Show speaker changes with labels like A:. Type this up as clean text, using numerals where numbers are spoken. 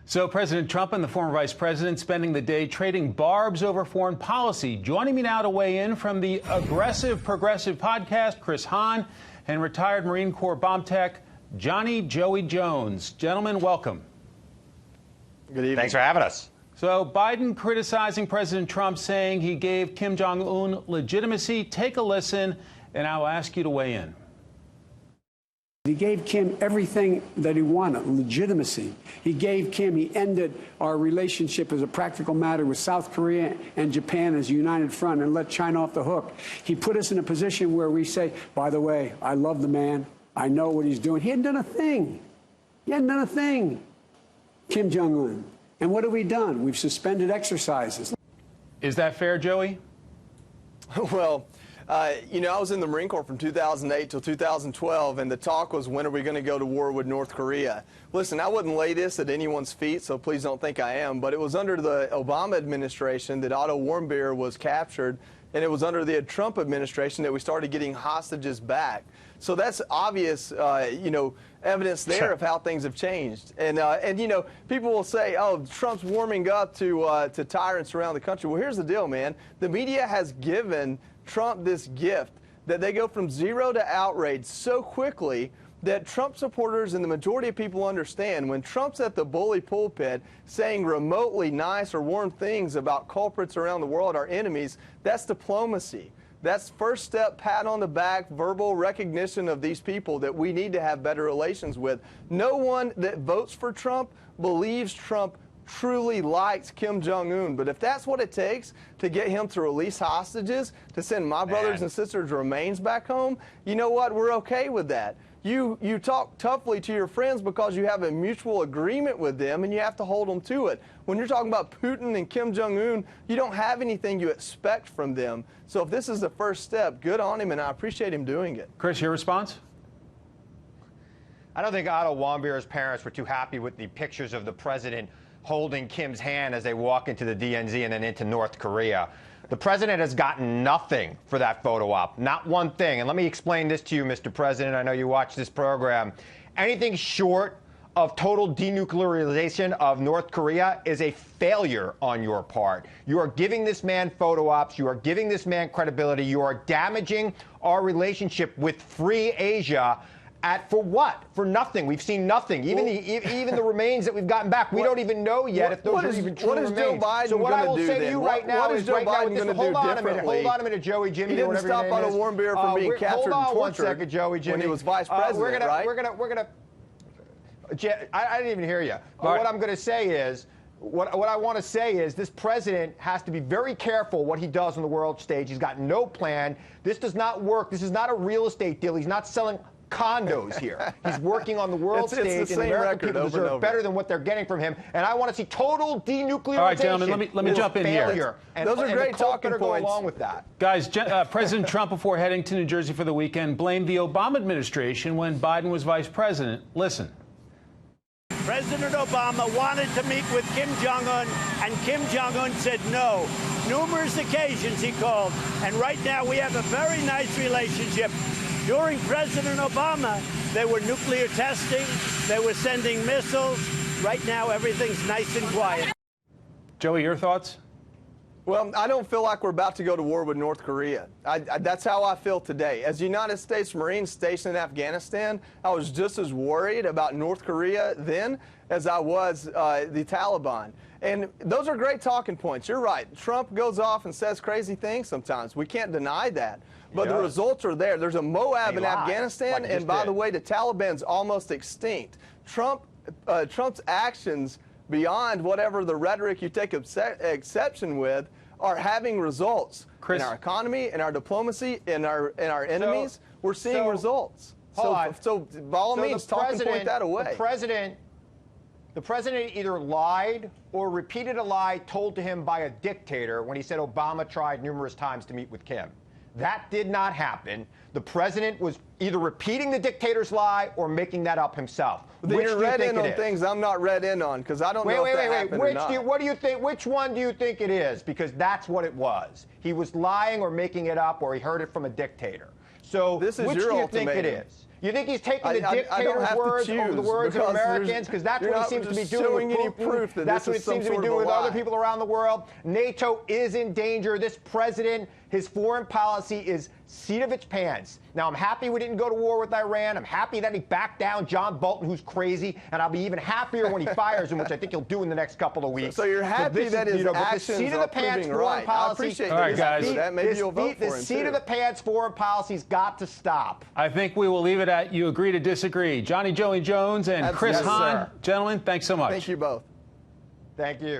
A: So President Trump and the former vice president spending the day trading barbs over foreign policy. Joining me now to weigh in from the Aggressive Progressive podcast, Chris Hahn, and retired Marine Corps bomb tech, Johnny Joey Jones. Gentlemen, welcome.
B: Good evening.
C: Thanks for having us.
A: So Biden criticizing President Trump, saying he gave Kim Jong-un legitimacy. Take a listen, and I'll ask you to weigh in.
D: He gave Kim everything that he wanted, legitimacy. He ended our relationship as a practical matter with South Korea and Japan as a united front and let China off the hook. He put us in a position where we say, by the way, I love the man. I know what he's doing. He hadn't done a thing. He hadn't done a thing, Kim Jong-un. And what have we done? We've suspended exercises.
A: Is that fair, Joey?
B: Well, I was in the Marine Corps from 2008 till 2012, and the talk was, when are we going to go to war with North Korea? Listen, I wouldn't lay this at anyone's feet, so please don't think I am, but it was under the Obama administration that Otto Warmbier was captured, and it was under the Trump administration that we started getting hostages back. So that's obvious, evidence there of how things have changed. And people will say, oh, Trump's warming up to tyrants around the country. Well, here's the deal, man. The media has given Trump this gift that they go from zero to outrage so quickly that Trump supporters and the majority of people understand when Trump's at the bully pulpit saying remotely nice or warm things about culprits around the world, our enemies, that's diplomacy. That's first step, pat on the back, verbal recognition of these people that we need to have better relations with. No one that votes for Trump believes Trump truly likes Kim Jong-un, but if that's what it takes to get him to release hostages, to send my brothers and sisters' remains back home, you know what? We're okay with that. You talk toughly to your friends because you have a mutual agreement with them and you have to hold them to it. When you're talking about Putin and Kim Jong-un, you don't have anything you expect from them. So if this is the first step, good on him, and I appreciate him doing it.
A: Chris, your response?
C: I don't think Otto Warmbier's parents were too happy with the pictures of the president holding Kim's hand as they walk into the DNZ and then into North Korea. The president has gotten nothing for that photo op, not one thing. And let me explain this to you, Mr. President. I know you watch this program. Anything short of total denuclearization of North Korea is a failure on your part. You are giving this man photo ops. You are giving this man credibility. You are damaging our relationship with free Asia. For what? For nothing. We've seen nothing. Even the remains that we've gotten back, we don't even know yet if those are even true remains.
B: What is Joe Biden
C: so what I will say to you right now is,
B: Joe Biden going to do differently?
C: Hold on a minute, Joey, Jimmy.
B: He didn't stop Otto Warmbier from being captured and tortured.
C: Hold on one second, Joey, Jimmy.
B: When he was vice president, right?
C: I didn't even hear you. But what I'm going to say is, what I want to say is this president has to be very careful what he does on the world stage. He's got no plan. This does not work. This is not a real estate deal. He's not selling condos here. He's working on the world stage, and the American people deserve better than what they're getting from him. And I want to see total denuclearization.
A: All right, gentlemen, let me jump in here.
B: Those are great talking points.
C: Go along with that.
A: Guys, President Trump, before heading to New Jersey for the weekend, blamed the Obama administration when Biden was vice president. Listen.
E: President Obama wanted to meet with Kim Jong-un, and Kim Jong-un said no. Numerous occasions he called, and right now we have a very nice relationship. During President Obama, they were nuclear testing, they were sending missiles. Right now, everything's nice and quiet.
A: Joey, your thoughts?
B: Well, I don't feel like we're about to go to war with North Korea. That's how I feel today. As United States Marines stationed in Afghanistan, I was just as worried about North Korea then as I was the Taliban. And those are great talking points. You're right. Trump goes off and says crazy things sometimes. We can't deny that. But the results are there. There's a Moab in Afghanistan, and by the way, the Taliban's almost extinct. Trump's actions, beyond whatever the rhetoric you take exception with, are having results. Chris, in our economy, in our diplomacy, in our enemies. We're seeing results. So by all means, talk and point that away.
C: The president either lied or repeated a lie told to him by a dictator when he said Obama tried numerous times to meet with Kim. That did not happen. The president was either repeating the dictator's lie or making that up himself.
B: Then you're read in on things I'm not read in on, because I don't know if that happened or not.
C: What do you think? Which one do you think it is? Because that's what it was. He was lying or making it up, or he heard it from a dictator. So
B: this is
C: which
B: your
C: do you
B: ultimatum.
C: think it is? You think he's taking the
B: I don't
C: dictator's
B: have to
C: words over the
B: choose,
C: words of
B: because
C: Americans? Because that's
B: you're
C: what he
B: not
C: seems to be
B: just
C: doing
B: showing
C: with
B: any
C: Putin.
B: proof that
C: That's
B: this
C: what he
B: is some
C: seems to be
B: sort of
C: doing
B: a
C: with other
B: lie.
C: people around the world. NATO is in danger. This president, his foreign policy is seat of its pants. Now, I'm happy we didn't go to war with Iran. I'm happy that he backed down John Bolton, who's crazy. And I'll be even happier when he fires him, which I think he'll do in the next couple of weeks.
B: So you're happy that his
C: but the
B: actions
C: seat of
B: are
C: the pants
B: proving
C: foreign
B: right.
C: policy.
B: I appreciate
A: All right,
B: that.
A: guys.
B: That. Maybe you'll vote for him,
C: The seat
B: too.
C: of the pants foreign policy's got to stop.
A: I think we will leave it at you agree to disagree. Johnny Joey Jones and Chris
B: Yes,
A: Hahn,
B: sir.
A: gentlemen, thanks so much.
B: Thank you both.
C: Thank you.